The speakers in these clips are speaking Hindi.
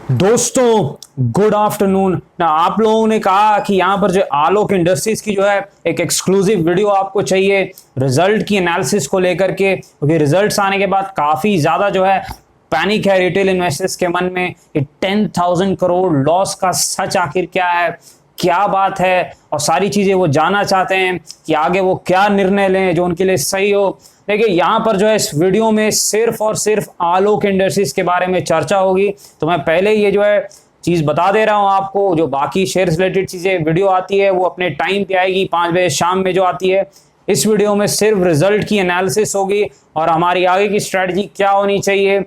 दोस्तों गुड आफ्टरनून ना। आप लोगों ने कहा कि यहाँ पर जो आलोक इंडस्ट्रीज की जो है एक एक्सक्लूसिव वीडियो आपको चाहिए रिजल्ट की एनालिसिस को लेकर के, क्योंकि रिजल्ट्स आने के बाद काफी ज्यादा जो है पैनिक है रिटेल इन्वेस्टर्स के मन में। ये 10,000 करोड़ लॉस का सच आखिर क्या है, क्या बात है, और सारी चीजें वो जानना चाहते हैं कि आगे वो क्या निर्णय लें जो उनके लिए सही हो। देखिए यहाँ पर जो है इस वीडियो में सिर्फ और सिर्फ आलोक इंडस्ट्रीज के बारे में चर्चा होगी। तो मैं पहले ये जो है चीज बता दे रहा हूं आपको, जो बाकी शेयर रिलेटेड चीजें वीडियो आती है वो अपने टाइम पे आएगी, 5 बजे शाम में जो आती है। इस वीडियो में सिर्फ रिजल्ट की एनालिसिस होगी और हमारी आगे की स्ट्रेटजी क्या होनी चाहिए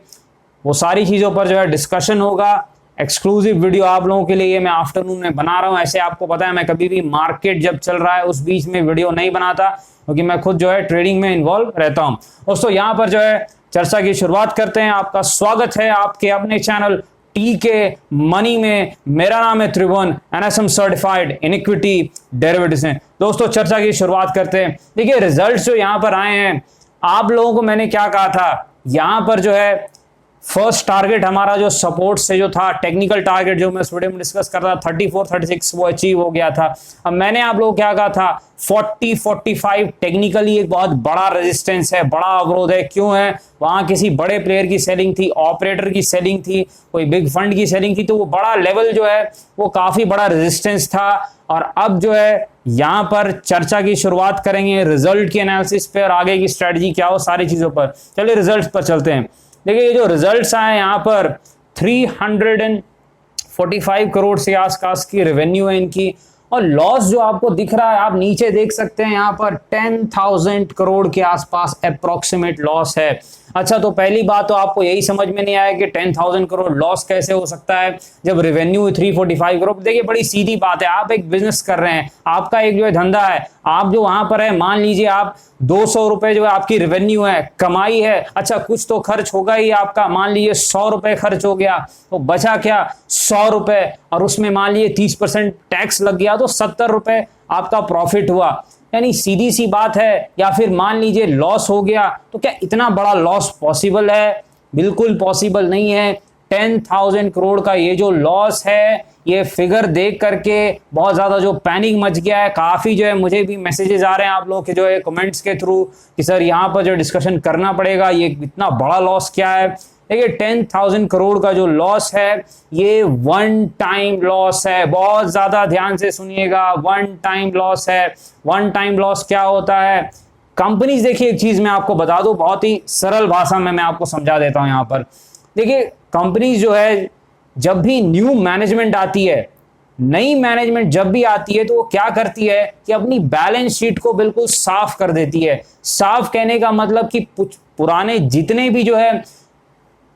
वो सारी चीजों पर जो है डिस्कशन होगा। एक्सक्लूसिव वीडियो आप लोगों के लिए ये मैं आफ्टरनून में बना रहा हूं। ऐसे आपको पता है मैं कभी भी मार्केट जब चल रहा है उस बीच में वीडियो नहीं बनाता, क्योंकि मैं खुद जो है ट्रेडिंग में इन्वॉल्व रहता हूं। दोस्तों यहाँ पर जो है चर्चा की शुरुआत करते हैं। आपका स्वागत है आपके अपने चैनल टीके मनी में। मेरा नाम है Tribhuvan, NSM certified in equity derivatives हैं। दोस्तों चर्चा की शुरुआत करते हैं। देखिए रिजल्ट्स जो यहाँ पर आए हैं, आप लोगों को मैंने क्या कहा था, यहाँ पर जो है फर्स्ट टारगेट हमारा जो सपोर्ट से जो था, टेक्निकल टारगेट जो मैं इस वीडियो में डिस्कस कर रहा था 34-36 वो अचीव हो गया था। अब मैंने आप लोगों को क्या कहा था, 40-45 टेक्निकली एक बहुत बड़ा रेजिस्टेंस है, बड़ा अवरोध है। क्यों है, वहां किसी बड़े प्लेयर की सेलिंग थी, ऑपरेटर की सेलिंग थी, कोई बिग फंड की सेलिंग थी, तो वो बड़ा लेवल जो है वो काफी बड़ा रेजिस्टेंस था। और अब जो है यहां पर चर्चा की शुरुआत करेंगे रिजल्ट की एनालिसिस पे और आगे की स्ट्रेटजी क्या हो, सारी चीजों पर। चलिए रिजल्ट पर चलते हैं। देखिए ये जो रिजल्ट्स आए यहाँ पर 345 करोड़ से आसपास की रेवेन्यू है इनकी, और लॉस जो आपको दिख रहा है आप नीचे देख सकते हैं यहाँ पर 10,000 करोड़ के आसपास अप्रोक्सीमेट लॉस है। अच्छा, तो पहली बात तो आपको यही समझ में नहीं आया कि 10,000 करोड़ लॉस कैसे हो सकता है जब रेवेन्यू 345 करोड़। देखिए बड़ी सीधी बात है, आप एक बिजनेस कर रहे हैं, आपका एक जो है धंधा है, आप जो वहां पर है, मान लीजिए आप 200 रुपए जो है आपकी रेवेन्यू है, कमाई है। अच्छा कुछ तो खर्च होगा ही आपका, मान लीजिए 100 रुपए खर्च हो गया, तो बचा क्या 100 रुपए, और उसमें मान लीजिए 30% टैक्स लग गया तो 70 रुपए आपका प्रॉफिट हुआ। यानी सीधी सी बात है। या फिर मान लीजिए लॉस हो गया, तो क्या इतना बड़ा लॉस पॉसिबल है? बिल्कुल पॉसिबल नहीं है। 10,000 करोड़ का ये जो लॉस है, ये फिगर देख करके बहुत ज्यादा जो पैनिक मच गया है। काफी जो है मुझे भी मैसेजेस आ रहे हैं आप लोगों के जो है कमेंट्स के थ्रू कि सर यहाँ पर जो डिस्कशन करना पड़ेगा, ये इतना बड़ा लॉस क्या है। देखिए 10,000 करोड़ का जो लॉस है ये वन टाइम लॉस है। बहुत ज्यादा ध्यान से सुनिएगा, वन टाइम लॉस है। वन टाइम लॉस क्या होता है? कंपनीज, देखिए एक चीज मैं आपको बता दूं, बहुत ही सरल भाषा में मैं आपको समझा देता हूं। यहां पर देखिए कंपनीज जो है जब भी न्यू मैनेजमेंट आती है, नई मैनेजमेंट जब भी आती है, तो वो क्या करती है कि अपनी बैलेंस शीट को बिल्कुल साफ कर देती है। साफ कहने का मतलब कि पुराने जितने भी जो है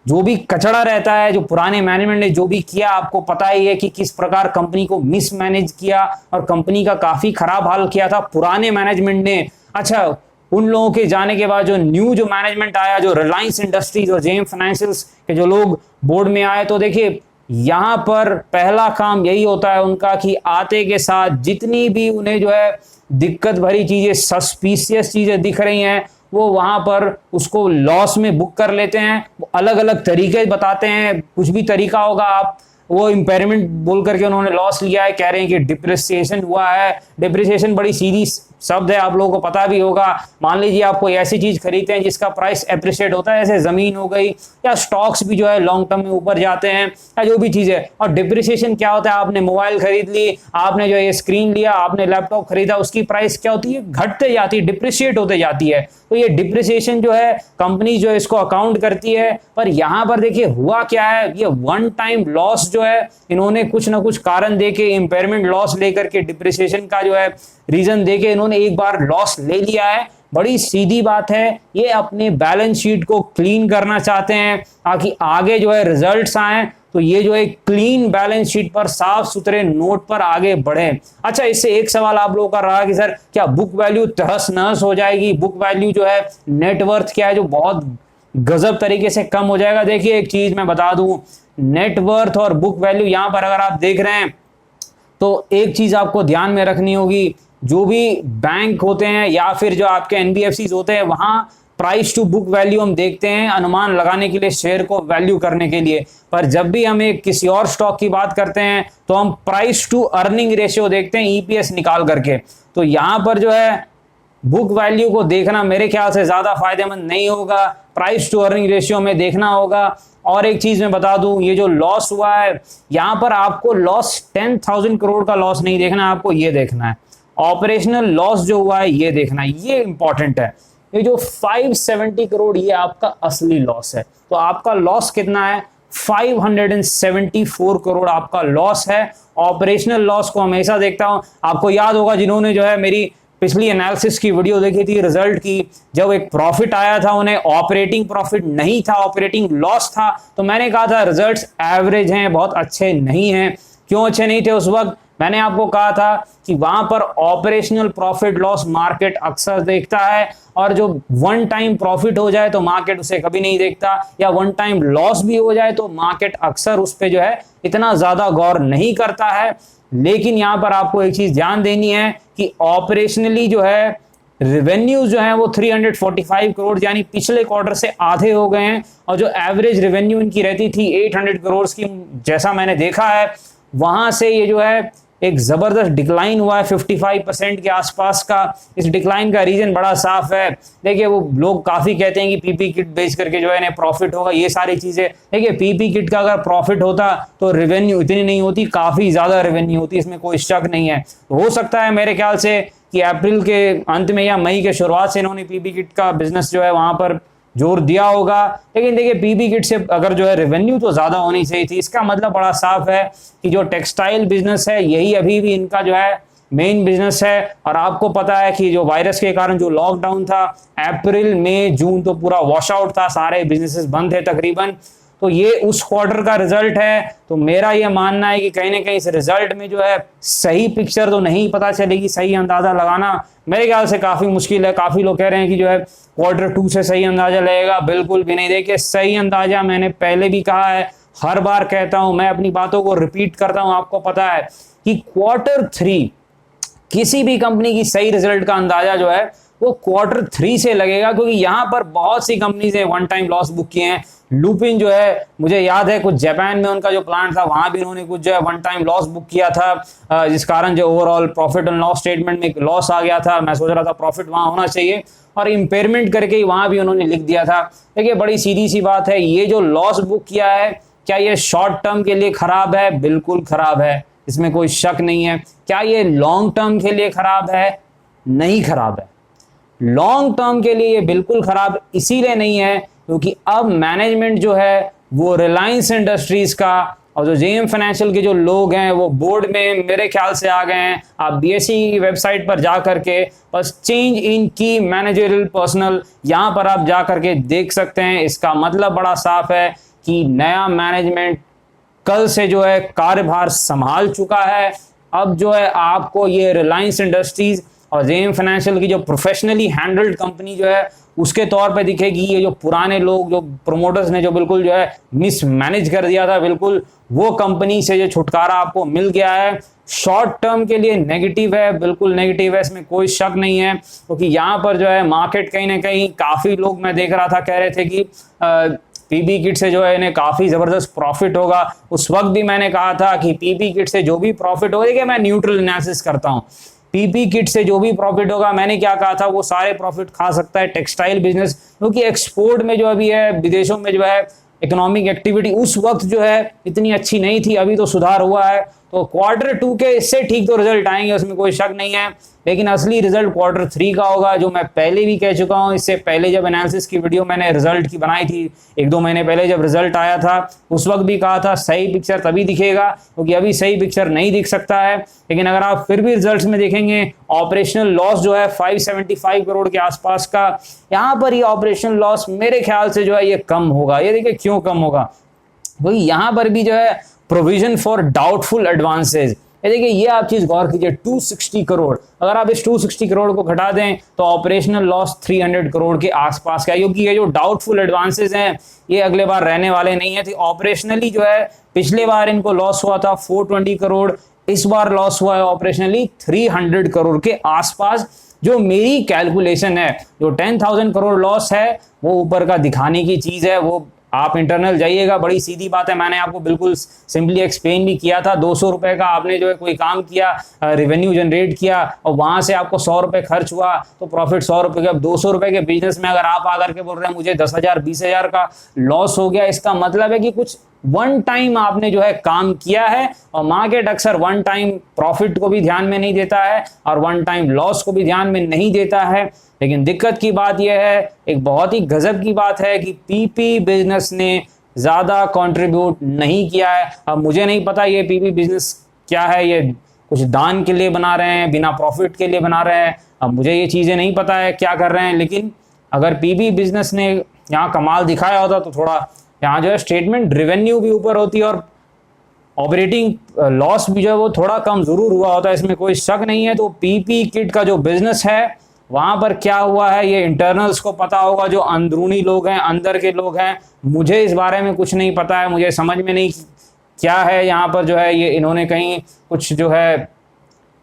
जो भी कचड़ा रहता है, जो पुराने मैनेजमेंट ने जो भी किया, आपको पता ही है कि किस प्रकार कंपनी को मिसमैनेज किया और कंपनी का काफी खराब हाल किया था पुराने मैनेजमेंट ने। अच्छा, उन लोगों के जाने के बाद जो न्यू जो मैनेजमेंट आया, जो रिलायंस इंडस्ट्रीज और जेएम फाइनेंशियल्स के जो लोग बोर्ड में आए, तो देखिए यहां पर पहला काम यही होता है उनका कि आते के साथ जितनी भी उन्हें जो है दिक्कत भरी चीजें, सस्पिशियस चीजें दिख रही हैं, वो वहां पर उसको लॉस में बुक कर लेते हैं। वो अलग अलग तरीके बताते हैं, कुछ भी तरीका होगा, आप वो इम्पेयरमेंट बोल करके उन्होंने लॉस लिया है, कह रहे हैं कि डिप्रिसिएशन हुआ है। डिप्रिसिएशन बड़ी सीधी शब्द है, आप लोगों को पता भी होगा। मान लीजिए आप कोई ऐसी चीज खरीदते हैं जिसका प्राइस एप्रिशिएट होता है, जैसे जमीन हो गई या स्टॉक्स भी जो है लॉन्ग टर्म में ऊपर जाते हैं, या जो भी चीज है। और डिप्रिसिएशन क्या होता है? आपने मोबाइल खरीद ली, आपने जो ये स्क्रीन लिया, आपने लैपटॉप खरीदा, उसकी प्राइस क्या होती है? घटते जाती है, डिप्रिशिएट होते जाती है। तो ये डिप्रिसिएशन जो है कंपनी जो है इसको अकाउंट करती है। पर यहां पर देखिए हुआ क्या है, ये वन टाइम लॉस जो है इन्होंने कुछ ना कुछ कारण देके, इंपेयरमेंट लॉस लेकर के, डिप्रिसिएशन का जो है रीजन देके इन्होंने एक बार लॉस ले लिया है। बड़ी सीधी बात है, ये अपने बैलेंस शीट को क्लीन करना चाहते हैं ताकि आगे जो है रिजल्ट्स आए तो ये जो है क्लीन बैलेंस शीट पर, साफ सुथरे नोट पर आगे बढ़े। अच्छा, इससे एक सवाल आप लोगों का रहा कि सर क्या बुक वैल्यू तहस नहस हो जाएगी? बुक वैल्यू जो है, नेटवर्थ क्या है जो बहुत गजब तरीके से कम हो जाएगा? देखिए एक चीज मैं बता दूं, नेटवर्थ और बुक वैल्यू यहां पर अगर आप देख रहे हैं तो एक चीज आपको ध्यान में रखनी होगी, जो भी बैंक होते हैं या फिर जो आपके एनबीएफसी होते हैं, वहां प्राइस टू बुक वैल्यू हम देखते हैं अनुमान लगाने के लिए, शेयर को वैल्यू करने के लिए, पर जब भी हम एक किसी और स्टॉक की बात करते हैं तो हम प्राइस टू अर्निंग रेशियो देखते हैं, ईपीएस निकाल करके। तो यहां पर जो है बुक वैल्यू को देखना मेरे ख्याल से ज्यादा फायदेमंद नहीं होगा, प्राइस टू अर्निंग रेशियो में देखना होगा। और एक चीज मैं बता दूं, ये जो लॉस हुआ है यहां पर आपको लॉस 10,000 करोड़ का लॉस नहीं देखना है, आपको ये देखना है ऑपरेशनल लॉस जो हुआ है, ये देखना है, ये इंपॉर्टेंट है। ये जो 570 करोड़ ये आपका असली लॉस है। तो आपका लॉस कितना है? 574 करोड़ आपका लॉस है। ऑपरेशनल लॉस को हमेशा देखता हूं, आपको याद होगा जिन्होंने जो है मेरी पिछली एनालिसिस की वीडियो देखी थी रिजल्ट की, जब एक प्रॉफिट आया था उन्हें ऑपरेटिंग प्रॉफिट नहीं था, ऑपरेटिंग लॉस था, तो मैंने कहा था रिजल्ट्स एवरेज हैं, बहुत अच्छे नहीं हैं। क्यों अच्छे नहीं थे उस वक्त? मैंने आपको कहा था कि वहां पर ऑपरेशनल प्रॉफिट लॉस मार्केट अक्सर देखता है, और जो वन टाइम प्रॉफिट हो जाए तो मार्केट उसे कभी नहीं देखता, या वन टाइम लॉस भी हो जाए तो मार्केट अक्सर उस पर जो है इतना ज्यादा गौर नहीं करता है। लेकिन यहां पर आपको एक चीज ध्यान देनी है कि ऑपरेशनली जो है रेवेन्यू जो है वो 345 करोड़ यानी पिछले क्वार्टर से आधे हो गए हैं, और जो एवरेज रेवेन्यू इनकी रहती थी 800 करोड़ की, जैसा मैंने देखा है वहां से ये जो है एक जबरदस्त डिक्लाइन हुआ है 55% के आसपास का। इस डिक्लाइन का रीजन बड़ा साफ है। देखिए वो लोग काफी कहते हैं कि पीपी किट बेच करके जो है इन्हें प्रॉफिट होगा, ये सारी चीजें। देखिए पीपी किट का अगर प्रॉफिट होता तो रेवेन्यू इतनी नहीं होती, काफी ज्यादा रेवेन्यू होती, इसमें कोई शक नहीं है। तो हो सकता है मेरे ख्याल से कि अप्रैल के अंत में या मई के शुरुआत से इन्होंने पीपी किट का बिजनेस जो है वहां पर जोर दिया होगा। लेकिन देखिए पीपी किट से अगर जो है रेवेन्यू तो ज्यादा होनी चाहिए थी, इसका मतलब बड़ा साफ है कि जो टेक्सटाइल बिजनेस है यही अभी भी इनका जो है मेन बिजनेस है। और आपको पता है कि जो वायरस के कारण जो लॉकडाउन था, अप्रैल मई जून तो पूरा वॉश आउट था, सारे बिजनेसेस बंद थे तकरीबन। तो ये उस क्वार्टर का रिजल्ट है। तो मेरा ये मानना है कि कहीं ना कहीं इस रिजल्ट में जो है सही पिक्चर तो नहीं पता चलेगी, सही अंदाजा लगाना मेरे ख्याल से काफी मुश्किल है। काफी लोग कह रहे हैं कि जो है Q2 से सही अंदाजा लगेगा, बिल्कुल भी नहीं। देखिए सही अंदाजा मैंने पहले भी कहा है, हर बार कहता हूं, मैं अपनी बातों को रिपीट करता हूं। आपको पता है कि Q3 किसी भी कंपनी की सही रिजल्ट का अंदाजा जो है वो Q3 से लगेगा, क्योंकि यहां पर बहुत सी कंपनीज ने वन टाइम लॉस बुक किए हैं। लुपिन जो है मुझे याद है कुछ जापान में उनका जो प्लांट था वहां भी उन्होंने कुछ जो है वन टाइम लॉस बुक किया था, जिस कारण जो overall profit and loss statement में एक लॉस आ गया था। मैं सोच रहा था प्रॉफिट वहां होना चाहिए, और इंपेयरमेंट करके ही वहां भी उन्होंने लिख दिया था। देखिए बड़ी सीधी सी बात है, ये जो लॉस बुक किया है क्या ये शॉर्ट टर्म के लिए खराब है? बिल्कुल खराब है, इसमें कोई शक नहीं है। क्या ये लॉन्ग टर्म के लिए खराब है? नहीं खराब है। लॉन्ग टर्म के लिए ये बिल्कुल खराब इसीलिए नहीं है क्योंकि अब मैनेजमेंट जो है वो रिलायंस इंडस्ट्रीज का और जो जेएम फाइनेंशियल के जो लोग हैं वो बोर्ड में मेरे ख्याल से आ गए हैं। आप बीएसई की वेबसाइट पर जा करके बस चेंज इन की मैनेजरियल पर्सनल यहां पर आप जा करके देख सकते हैं। इसका मतलब बड़ा साफ है कि नया मैनेजमेंट कल से जो है कार्यभार संभाल चुका है। अब जो है आपको ये रिलायंस इंडस्ट्रीज और जेएम फाइनेंशियल की जो प्रोफेशनली हैंडल्ड कंपनी जो है उसके तौर पे दिखेगी। ये जो पुराने लोग जो प्रोमोटर्स ने जो बिल्कुल जो है मिसमैनेज कर दिया था, बिल्कुल वो कंपनी से जो छुटकारा आपको मिल गया है। शॉर्ट टर्म के लिए नेगेटिव है, बिल्कुल नेगेटिव है, इसमें कोई शक नहीं है, क्योंकि यहाँ पर जो है मार्केट कहीं ना कहीं काफी लोग मैं देख रहा था कह रहे थे कि पीपी किट से जो है इन्हें काफी जबरदस्त प्रॉफिट होगा। उस वक्त भी मैंने कहा था कि पीपी किट से जो भी प्रॉफिट होगा, देखिए मैं न्यूट्रल एनालिसिस करता हूँ, पीपी किट से जो भी प्रॉफिट होगा मैंने क्या कहा था वो सारे प्रॉफिट खा सकता है टेक्सटाइल बिजनेस, क्योंकि एक्सपोर्ट में जो अभी है विदेशों में जो है इकोनॉमिक एक्टिविटी उस वक्त जो है इतनी अच्छी नहीं थी, अभी तो सुधार हुआ है। तो Q2 के इससे ठीक तो रिजल्ट आएंगे, उसमें कोई शक नहीं है, लेकिन असली रिजल्ट Q3 का होगा, जो मैं पहले भी कह चुका हूं। इससे पहले जब एनालिसिस की वीडियो मैंने रिजल्ट की बनाई थी 1-2 महीने पहले जब रिजल्ट आया था, उस वक्त भी कहा था सही पिक्चर तभी दिखेगा, क्योंकि अभी सही पिक्चर नहीं दिख सकता है। लेकिन अगर आप फिर भी रिजल्ट में देखेंगे ऑपरेशनल लॉस जो है 575 करोड़ के आसपास का, यहाँ पर ये ऑपरेशनल लॉस मेरे ख्याल से जो है ये कम होगा। ये देखिए क्यों कम होगा, क्योंकि यहाँ पर भी जो है प्रोविजन फॉर डाउटफुल एडवांसेज, ये देखिए ये आप चीज गौर कीजिए 260 करोड़, अगर आप इस 260 करोड़ को घटा दें तो ऑपरेशनल लॉस 300 करोड़ के आसपास का है, क्योंकि ये जो डाउटफुल एडवांसेज हैं ये अगले बार रहने वाले नहीं है। तो ऑपरेशनली जो है पिछले बार इनको लॉस हुआ था 420 करोड़, इस बार लॉस हुआ है ऑपरेशनली 300 करोड़ के आसपास। जो मेरी कैलकुलेशन है, जो 10,000 करोड़ लॉस है वो ऊपर का दिखाने की चीज है, वो आप इंटरनल जाइएगा, बड़ी सीधी बात है, मैंने आपको बिल्कुल सिंपली एक्सप्लेन भी किया था। 200 रुपए का आपने जो है कोई काम किया, रेवेन्यू जनरेट किया और वहां से आपको 100 रुपए खर्च हुआ तो प्रॉफिट 100 रुपए का। 200 रुपए के बिजनेस में अगर आप आकर के बोल रहे हैं मुझे 10,000 20,000 का लॉस हो गया, इसका मतलब है कि कुछ वन टाइम आपने जो है काम किया है। और मार्केट अक्सर वन टाइम प्रॉफिट को भी ध्यान में नहीं देता है और वन टाइम लॉस को भी ध्यान में नहीं देता है। लेकिन दिक्कत की बात यह है, एक बहुत ही गजब की बात है कि पीपी बिजनेस ने ज्यादा कंट्रीब्यूट नहीं किया है। अब मुझे नहीं पता ये पीपी बिजनेस क्या है, ये कुछ दान के लिए बना रहे हैं, बिना प्रॉफिट के लिए बना रहे हैं, अब मुझे ये चीजें नहीं पता है क्या कर रहे हैं। लेकिन अगर पीपी बिजनेस ने यहाँ कमाल दिखाया होता तो थोड़ा यहाँ जो है स्टेटमेंट रेवेन्यू भी ऊपर होती और ऑपरेटिंग लॉस भी जो है वो थोड़ा कम जरूर हुआ होता है, इसमें कोई शक नहीं है। तो पीपी किट का जो बिजनेस है वहां पर क्या हुआ है ये इंटरनल्स को पता होगा, जो अंदरूनी लोग हैं, अंदर के लोग हैं। मुझे इस बारे में कुछ नहीं पता है, मुझे समझ में नहीं क्या है यहाँ पर जो है ये इन्होंने कहीं कुछ जो है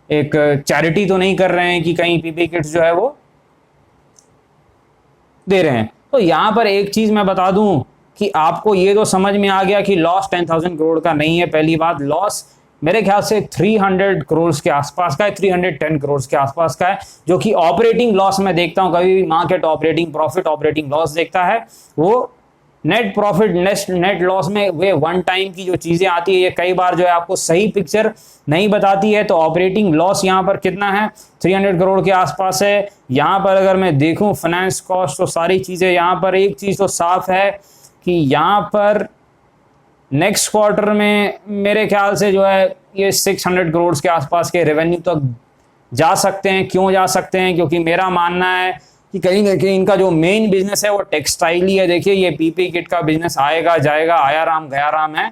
एक चैरिटी तो नहीं कर रहे हैं कि कहीं पीपी किट्स जो है वो दे रहे हैं। तो यहाँ पर एक चीज मैं बता दूं कि आपको ये तो समझ में आ गया कि लॉस 10,000 करोड़ का नहीं है। पहली बात, लॉस मेरे ख्याल से 300 करोड़ के आसपास का है, 310 करोड़ के आसपास का है, जो कि ऑपरेटिंग लॉस में देखता हूं। कभी भी market operating profit operating loss देखता है, वो नेट प्रॉफिट नेट लॉस में वे वन टाइम की जो चीजें आती है ये कई बार जो है आपको सही पिक्चर नहीं बताती है। तो ऑपरेटिंग लॉस यहाँ पर कितना है, 300 करोड़ के आसपास है। यहाँ पर अगर मैं देखूं फाइनेंस कॉस्ट तो सारी चीजें, यहाँ पर एक चीज तो साफ है कि यहाँ पर नेक्स्ट क्वार्टर में मेरे ख्याल से जो है ये 600 करोड़ के आसपास के रेवेन्यू तक जा सकते हैं। क्यों जा सकते हैं, क्योंकि मेरा मानना है कि कहीं ना कहीं इनका जो मेन बिजनेस है वो टेक्सटाइल ही है। देखिए ये पीपी किट का बिजनेस आएगा जाएगा, आया राम गया राम है।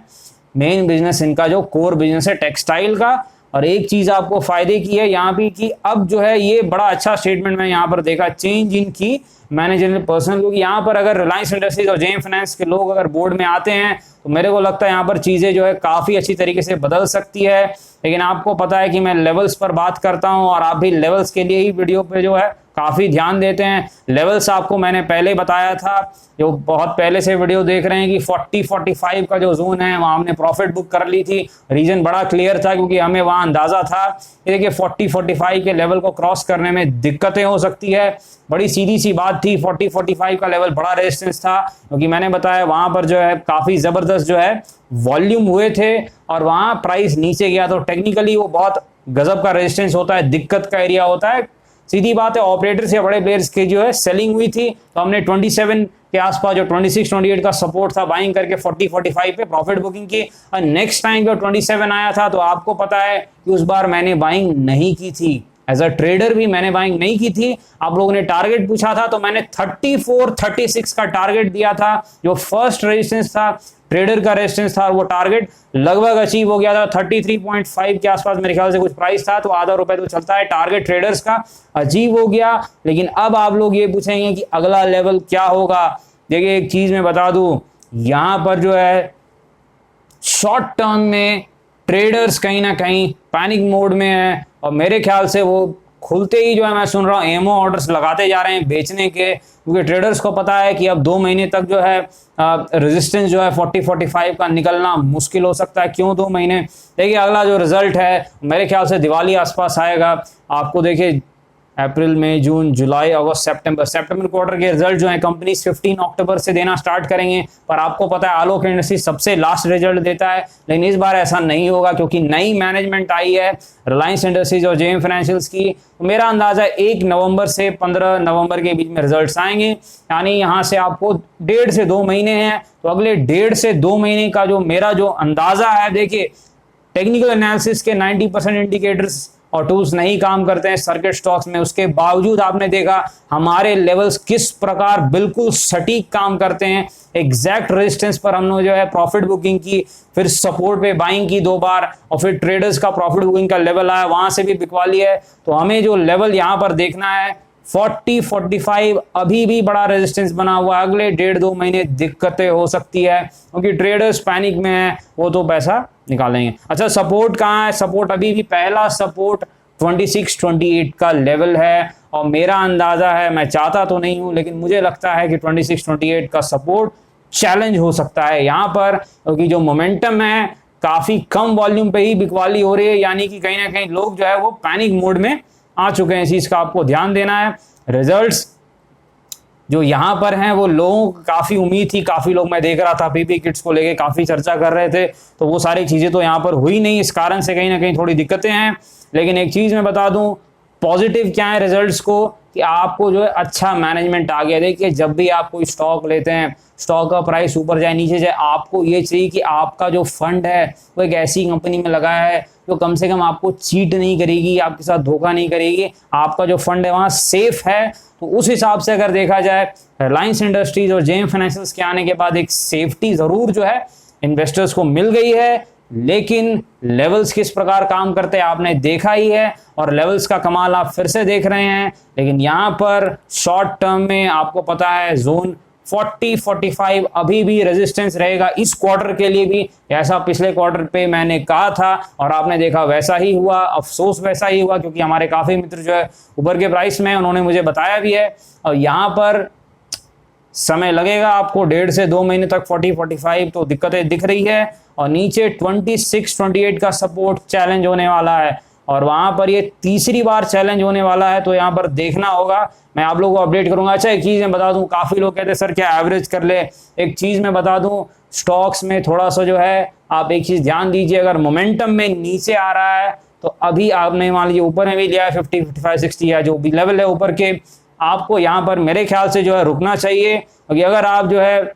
मेन बिजनेस इनका जो कोर बिजनेस है टेक्सटाइल का। और एक चीज आपको फायदे की है यहाँ भी कि अब जो है ये बड़ा अच्छा स्टेटमेंट मैं यहाँ पर देखा, चेंज इन की मैनेजरियल पर्सनल, क्योंकि यहाँ पर अगर रिलायंस इंडस्ट्रीज और जेएम फाइनेंस के लोग अगर बोर्ड में आते हैं तो मेरे को लगता है यहाँ पर चीजें जो है काफी अच्छी तरीके से बदल सकती है। लेकिन आपको पता है कि मैं लेवल्स पर बात करता हूँ और आप भी लेवल्स के लिए ही वीडियो पे जो है काफी ध्यान देते हैं। लेवल्स आपको मैंने पहले बताया था, जो बहुत पहले से वीडियो देख रहे हैं कि 40-45 का जो जोन है वहां हमने प्रॉफिट बुक कर ली थी। रीजन बड़ा क्लियर था क्योंकि हमें वहां अंदाजा था कि देखिए 40-45 के लेवल को क्रॉस करने में दिक्कतें हो सकती है। बड़ी सीधी सी बात थी, 40-45 का लेवल बड़ा रेजिस्टेंस था क्योंकि मैंने बताया वहां पर जो है काफी जबरदस्त जो है वॉल्यूम हुए थे और वहां प्राइस नीचे गया। तो टेक्निकली वो बहुत गजब का रेजिस्टेंस होता है, दिक्कत का एरिया होता है। सीधी बात है, ऑपरेटर्स या बड़े प्लेयर्स की जो है सेलिंग हुई थी तो हमने 27 के आसपास जो 26-28 का सपोर्ट था बाइंग करके 40-45 पे प्रॉफिट बुकिंग की। और नेक्स्ट टाइम जो 27 आया था तो आपको पता है कि उस बार मैंने बाइंग नहीं की थी, एज अ ट्रेडर भी मैंने बाइंग नहीं की थी। आप लोगों ने टारगेट पूछा था तो मैंने 34-36 का टारगेट दिया था, जो फर्स्ट रेजिस्टेंस था ट्रेडर का रेजिस्टेंस था, वो टारगेट लगभग अचीव हो गया था। 33.5 के आसपास मेरे ख्याल से कुछ प्राइस था, तो आधा रुपए तो चलता है, टारगेट ट्रेडर्स का अचीव हो गया। लेकिन अब आप लोग ये पूछेंगे कि अगला लेवल क्या होगा। देखिए एक चीज मैं बता दूं, यहां पर जो है शॉर्ट टर्म में ट्रेडर्स कहीं ना कहीं पैनिक मोड में है और मेरे ख्याल से वो खुलते ही जो है मैं सुन रहा हूँ एमओ ऑर्डर्स लगाते जा रहे हैं बेचने के, क्योंकि ट्रेडर्स को पता है कि अब 2 महीने तक जो है रेजिस्टेंस जो है 40-45 का निकलना मुश्किल हो सकता है। क्यों 2 महीने? देखिए अगला जो रिजल्ट है मेरे ख्याल से दिवाली आसपास आएगा। आपको देखिए अप्रैल मई जून जुलाई अगस्त सितंबर क्वार्टर के रिजल्ट जो है कंपनीज 15 अक्टूबर से देना स्टार्ट करेंगे। पर आपको पता है आलोक इंडस्ट्री सबसे लास्ट रिजल्ट देता है, लेकिन इस बार ऐसा नहीं होगा क्योंकि नई मैनेजमेंट आई है रिलायंस इंडस्ट्रीज और जेएम फाइनेंशियल्स की। तो मेरा अंदाजा 1 नवंबर से 15 नवंबर के बीच में रिजल्ट आएंगे, यानी यहाँ से आपको 1.5 से 2 महीने हैं। तो अगले 1.5 से 2 महीने का जो मेरा जो अंदाजा है, देखिए टेक्निकल एनालिसिस के 90% इंडिकेटर्स और टूल्स नहीं काम करते हैं सर्किट स्टॉक्स में, उसके बावजूद आपने देखा हमारे लेवल्स किस प्रकार बिल्कुल सटीक काम करते हैं। एग्जैक्ट रेजिस्टेंस पर हमने जो है प्रॉफिट बुकिंग की, फिर सपोर्ट पे बाइंग की 2 बार और फिर ट्रेडर्स का प्रॉफिट बुकिंग का लेवल आया, वहां से भी बिकवा लिया है। तो हमें जो लेवल यहां पर देखना है 40-45 अभी भी बड़ा रेजिस्टेंस बना हुआ है। अगले 1.5-2 महीने दिक्कतें हो सकती है क्योंकि ट्रेडर्स पैनिक में है, वो तो पैसा निकालेंगे। अच्छा सपोर्ट कहाँ है? सपोर्ट अभी भी पहला सपोर्ट 26-28 का लेवल है और मेरा अंदाजा है, मैं चाहता तो नहीं हूं लेकिन मुझे लगता है कि 26-28 का सपोर्ट चैलेंज हो सकता है यहाँ पर, क्योंकि जो मोमेंटम है काफी कम वॉल्यूम पे ही बिकवाली हो रही है, यानी कि कहीं ना कहीं लोग जो है वो पैनिक मोड में आ चुके हैं। इस चीज का आपको ध्यान देना है। रिजल्ट्स जो यहाँ पर हैं वो लोगों को काफी उम्मीद थी, काफी लोग मैं देख रहा था पीपी किट्स को लेके काफी चर्चा कर रहे थे, तो वो सारी चीजें तो यहाँ पर हुई नहीं, इस कारण से कहीं ना कहीं थोड़ी दिक्कतें हैं। लेकिन एक चीज मैं बता दूं, पॉजिटिव क्या है रिजल्ट्स को, कि आपको जो है अच्छा मैनेजमेंट आ गया। देखिए जब भी आप कोई स्टॉक लेते हैं, स्टॉक का प्राइस ऊपर जाए नीचे जाए, आपको ये चाहिए कि आपका जो फंड है वो एक ऐसी कंपनी में लगाया है जो कम से कम आपको चीट नहीं करेगी, आपके साथ धोखा नहीं करेगी, आपका जो फंड है वहाँ सेफ है। तो उस हिसाब से अगर देखा जाए, रिलायंस इंडस्ट्रीज और जेएम फाइनेंशियल्स के आने के बाद एक सेफ्टी जरूर जो है इन्वेस्टर्स को मिल गई है, लेकिन लेवल्स किस प्रकार काम करते हैं आपने देखा ही है, और लेवल्स का कमाल आप फिर से देख रहे हैं। लेकिन यहाँ पर शॉर्ट टर्म में आपको पता है जोन 40-45 अभी भी रेजिस्टेंस रहेगा इस क्वार्टर के लिए भी, ऐसा पिछले क्वार्टर पे मैंने कहा था और आपने देखा वैसा ही हुआ। अफसोस वैसा ही हुआ क्योंकि हमारे काफी मित्र जो है ऊपर के प्राइस में, उन्होंने मुझे बताया भी है। और यहाँ पर समय लगेगा आपको 1.5 से 2 महीने तक 40-45 तो दिक्कतें दिख रही है, और नीचे 26-28 का सपोर्ट चैलेंज होने वाला है, और वहां पर ये तीसरी बार चैलेंज होने वाला है। तो यहाँ पर देखना होगा, मैं आप लोगों को अपडेट करूंगा। अच्छा एक चीज मैं बता दूं, काफी लोग कहते हैं सर क्या एवरेज कर ले, एक चीज मैं बता दूं, स्टॉक्स में थोड़ा सा जो है आप एक चीज ध्यान दीजिए, अगर मोमेंटम में नीचे आ रहा है तो अभी आपने मान लीजिए ऊपर में भी लिया है 50, 55, 60 या जो भी लेवल है ऊपर के, आपको यहाँ पर मेरे ख्याल से जो है रुकना चाहिए। क्योंकि अगर आप जो है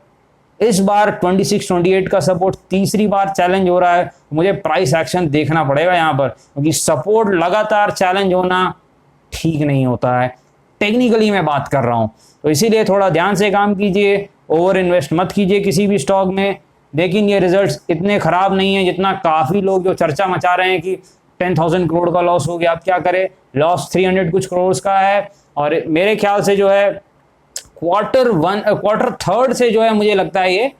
इस बार 26-28 का सपोर्ट तीसरी बार चैलेंज हो रहा है, मुझे प्राइस एक्शन देखना पड़ेगा यहाँ पर, क्योंकि सपोर्ट लगातार चैलेंज होना ठीक नहीं होता है, टेक्निकली मैं बात कर रहा हूँ। तो इसीलिए थोड़ा ध्यान से काम कीजिए, ओवर इन्वेस्ट मत कीजिए किसी भी स्टॉक में। लेकिन ये रिजल्ट्स इतने खराब नहीं है जितना काफी लोग जो चर्चा मचा रहे हैं कि 10,000 करोड़ का लॉस हो गया। आप क्या करें, लॉस 300 कुछ करोड़ का है, और मेरे ख्याल से जो है क्वार्टर थर्ड से जो है मुझे लगता है ये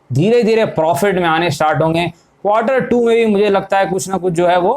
धीरे धीरे प्रॉफिट में आने स्टार्ट होंगे। क्वार्टर 2 में भी मुझे लगता है कुछ ना कुछ जो है वो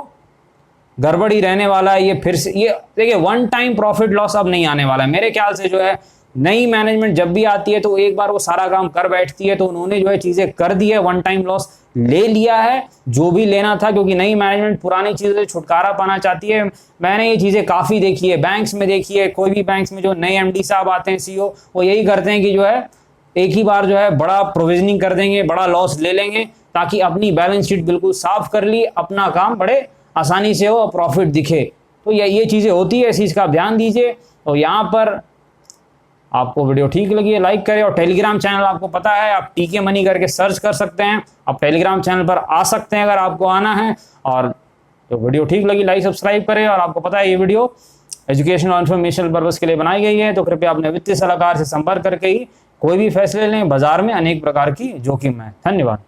गड़बड़ी रहने वाला है। ये फिर से ये देखिए वन टाइम प्रॉफिट लॉस अब नहीं आने वाला है मेरे ख्याल से। जो है नई मैनेजमेंट जब भी आती है तो एक बार वो सारा काम कर बैठती है, तो उन्होंने जो है चीजें कर दी है, वन टाइम लॉस ले लिया है जो भी लेना था, क्योंकि नई मैनेजमेंट पुरानी चीजों से छुटकारा पाना चाहती है। मैंने ये चीजें काफी देखी है, बैंक्स में देखी है, कोई भी बैंक्स में जो नए एमडी साहब आते हैं, सीईओ, वो यही करते हैं कि जो है एक ही बार जो है बड़ा प्रोविजनिंग कर देंगे, बड़ा लॉस ले लेंगे, ताकि अपनी बैलेंस शीट बिल्कुल साफ कर ली, अपना काम बड़े आसानी से हो, प्रॉफिट दिखे। तो ये चीजें होती है, इस चीज का आप ध्यान दीजिए। तो यहाँ पर आपको वीडियो ठीक लगी है लाइक करें, और टेलीग्राम चैनल आपको पता है आप टीके मनी करके सर्च कर सकते हैं, आप टेलीग्राम चैनल पर आ सकते हैं अगर आपको आना है। और तो वीडियो ठीक लगी लाइक सब्सक्राइब करें, और आपको पता है ये वीडियो एजुकेशन और इन्फॉर्मेशनल पर्पस के लिए बनाई गई है, तो कृपया अपने वित्तीय सलाहकार से संपर्क करके ही कोई भी फैसले लें। बाजार में अनेक प्रकार की जोखिम है। धन्यवाद।